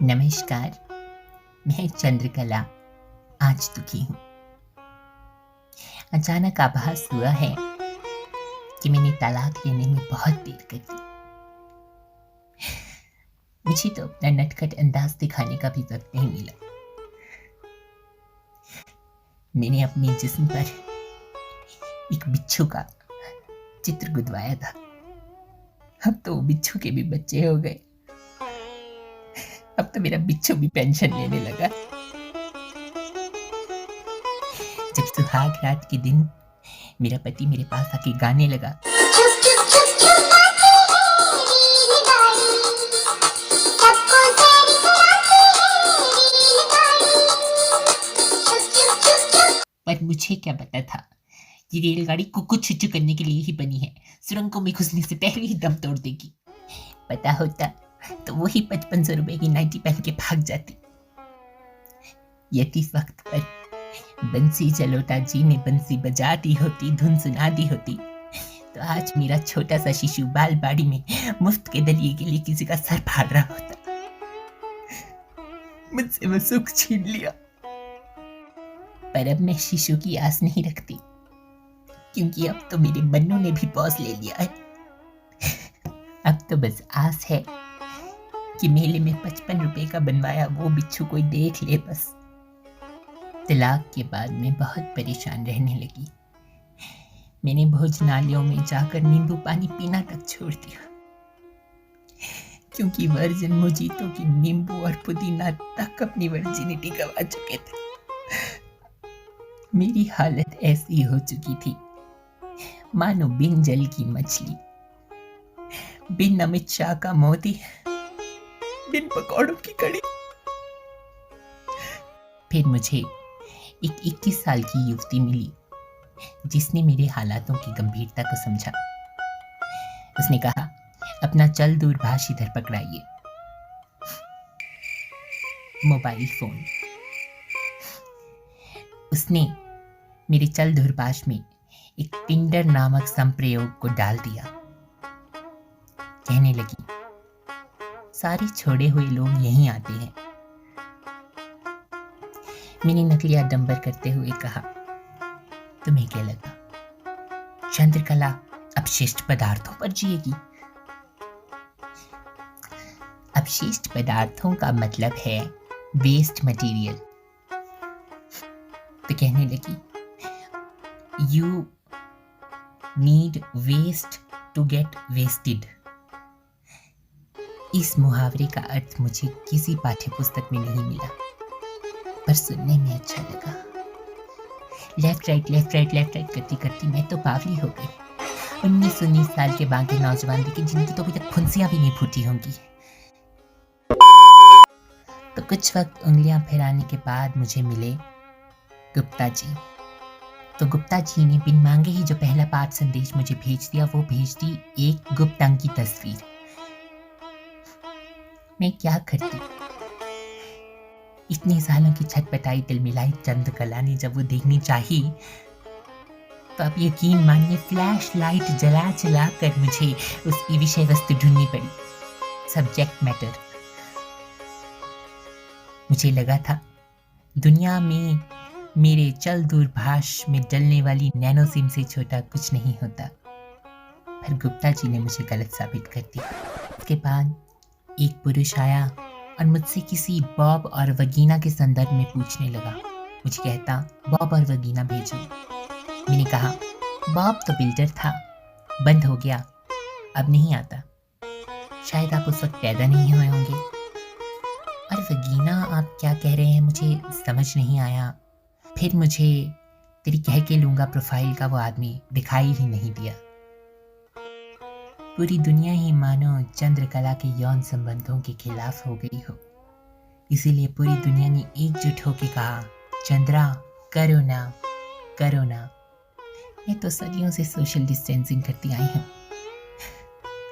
नमस्कार। मैं चंद्रकला आज दुखी हूँ। अचानक आभास हुआ है कि मैंने तलाक लेने में बहुत देर कर दी। मुझे तो अपना नटखट अंदाज दिखाने का भी वक्त नहीं मिला। मैंने अपने जिस्म पर एक बिच्छू का चित्र गुदवाया था। अब तो बिच्छू के भी बच्चे हो गए। अब तो मेरा बिच्छू भी पेंशन लेने लगा। जब सुहाग रात के दिन मेरा पति मेरे पास आके गाने लगा, पर मुझे क्या पता था ये रेलगाड़ी कुकु छुच्चू करने के लिए ही बनी है। सुरंगों में घुसने से पहले ही दम तोड़ देगी। पता होता तो वही 5500 रुपए की नाइटी पहन के भाग जाती। यदि इस वक्त पर बंसी जलोटा जी ने बंसी बजा दी होती, धुन सुना दी होती, तो आज मेरा छोटा सा शिशु बाल बाड़ी में मुफ्त के दलिए के लिए किसी का सर फाड़ रहा होता। मुझसे वो सुख छीन लिया। पर अब मैं शिशु की आस नहीं रखती, क्योंकि अब तो मेरे बन्नू ने भी पॉज ले लिया है। अब तो बस आस है कि मेले में 55 रुपए का बनवाया वो बिच्छू कोई देख ले बस। तलाक के बाद मैं बहुत परेशान रहने लगी। मैंने भोजनालयों में जाकर नींबू पानी पीना तक छोड़ दिया, क्योंकि वर्जिन मोजीतो की नींबू और पुदीना तक अपनी वर्जिनिटी गवा चुके थे। मेरी हालत ऐसी हो चुकी थी मानो बिन जल की मछली, बिन अमित शाह का मोदी, बिन पकौड़ों की कड़ी। फिर मुझे एक 21 साल की युवती मिली जिसने मेरे हालातों की गंभीरता को समझा। उसने कहा, अपना चल दूरभाष इधर पकड़ाइए। Mobile phone. उसने मेरे चल दूरभाष में एक टिंडर नामक संप्रयोग को डाल दिया। कहने लगी, सारे छोड़े हुए लोग यहीं आते हैं। मैंने नकली आडंबर करते हुए कहा, तुम्हें क्या लगा चंद्रकला अपशिष्ट पदार्थों पर जिएगी? अपशिष्ट पदार्थों का मतलब है वेस्ट मटेरियल। तो कहने लगी, you need waste to get wasted. इस मुहावरे का अर्थ मुझे किसी पाठ्य पुस्तक में नहीं मिला, पर सुनने में अच्छा लगा। लेफ्ट राइट करती करती मैं तो बावली हो गई। 19 साल के बाकी नौजवान देखे जिनकी तो अभी तक फुंसियां भी नहीं फूटी होंगी। तो कुछ वक्त उंगलियां फैलाने के बाद मुझे मिले गुप्ता जी। तो गुप्ता जी ने बिन मांगे ही जो पहला पाठ संदेश मुझे भेज दिया, वो भेज दी एक गुप्त अंग की तस्वीर। मैं क्या करती? इतने सालों की छटपटाई तिलमिलाई चंद्रकला ने जब वो देखनी चाहिए, तो अब यकीन मानिए फ्लैश लाइट जला जला कर मुझे उसकी विषय वस्तु ढूंढनी पड़ी। Subject matter. मुझे लगा था दुनिया में मेरे चल दूरभाष में डलने वाली नैनो सिम से छोटा कुछ नहीं होता, पर गुप्ता जी ने मुझे गलत साबित कर दिया। उसके बाद एक पुरुष आया और मुझसे किसी बॉब और वगीना के संदर्भ में पूछने लगा। मुझे कहता, बॉब और वगीना भेजो। मैंने कहा, बॉब तो बिल्डर था, बंद हो गया, अब नहीं आता। शायद आप उस वक्त पैदा नहीं हुए होंगे। और वगीना आप क्या कह रहे हैं, मुझे समझ नहीं आया। फिर मुझे तेरी कह के लूंगा प्रोफाइल का वो आदमी दिखाई ही नहीं दिया। पूरी दुनिया ही मानो चंद्रकला के यौन संबंधों के खिलाफ हो गई हो। इसीलिए पूरी दुनिया ने एकजुट होकर कहा, चंद्रा करो ना, करो ना। मैं तो सदियों से सोशल डिस्टेंसिंग करती आई हूँ।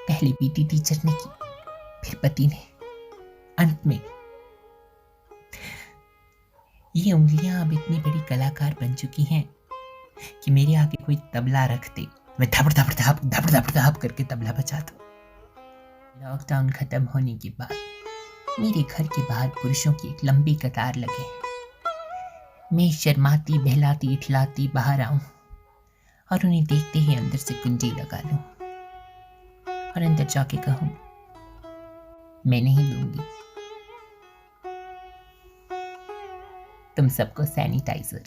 पहले पीटी टीचर ने की, फिर पति ने, अंत में ये उंगलियां अब इतनी बड़ी कलाकार बन चुकी हैं कि मेरे आगे कोई तबला रख दे, मैं धप धप धप धप धप धप करके तबला बजा दूं। लॉकडाउन खत्म होने के बाद मेरे घर के बाहर पुरुषों की एक लंबी कतार लगे। मैं शर्माती बहलाती इठलाती बाहर आऊं और उन्हें देखते ही अंदर से कुंजी लगा लूं और अंदर जाके कहूं, मैं नहीं दूंगी। तुम सबको सैनिटाइजर।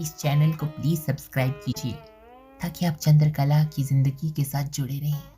इस चैनल को प्लीज सब्सक्राइब कीजिए ताकि आप चंद्रकला की जिंदगी के साथ जुड़े रहें।